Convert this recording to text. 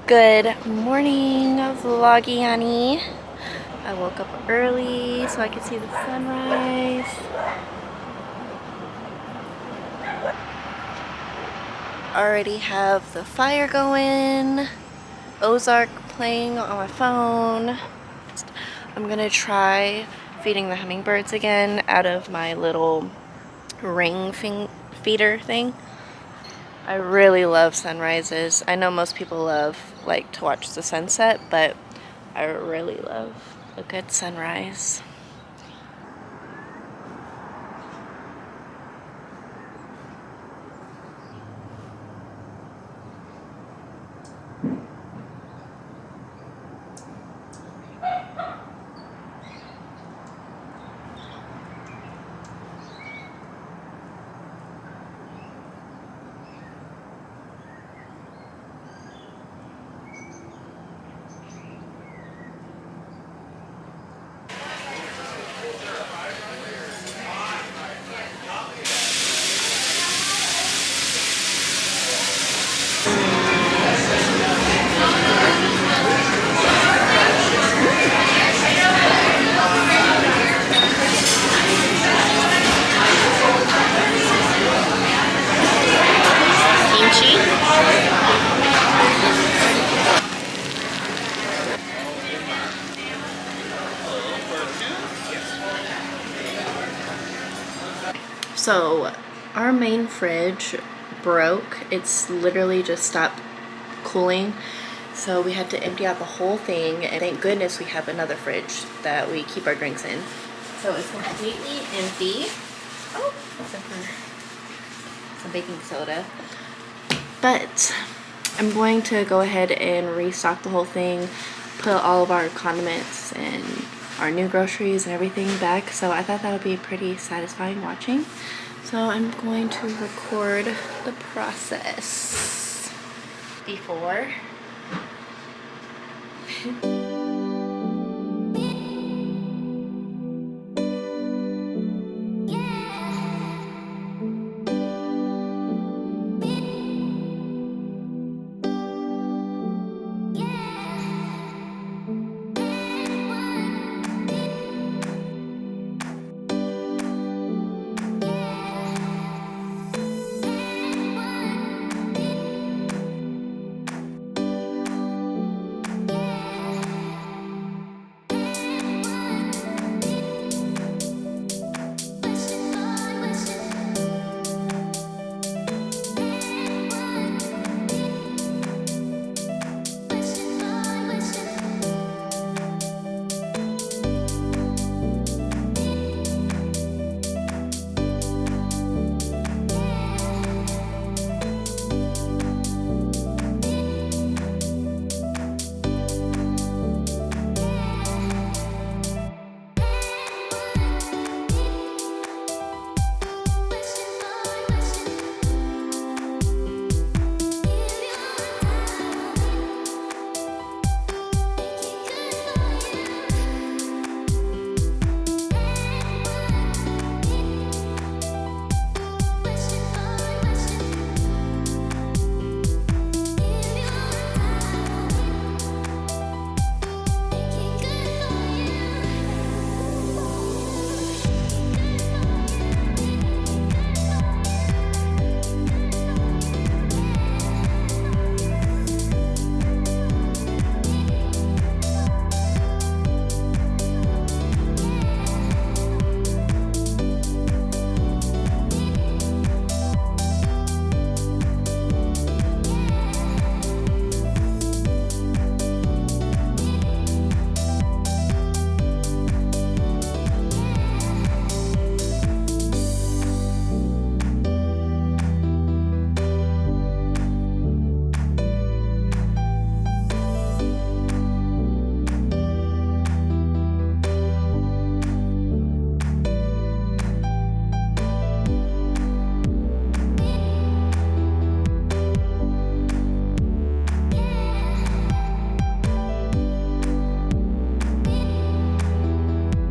Good morning, Vlogiani. I woke up early so I could see the sunrise. Already have the fire going. Ozark playing on my phone. I'm gonna try feeding the hummingbirds again out of my little ring feeder thing. I really love sunrises. I know most people like to watch the sunset, but I really love a good sunrise. Kimchi. So our main fridge broke. It's literally just stopped cooling. So we had to empty out the whole thing, and thank goodness we have another fridge that we keep our drinks in. So it's completely empty. Oh, except for some baking soda. But I'm going to go ahead and restock the whole thing, put all of our condiments and our new groceries and everything back. So I thought that would be pretty satisfying watching. So I'm going to record the process before.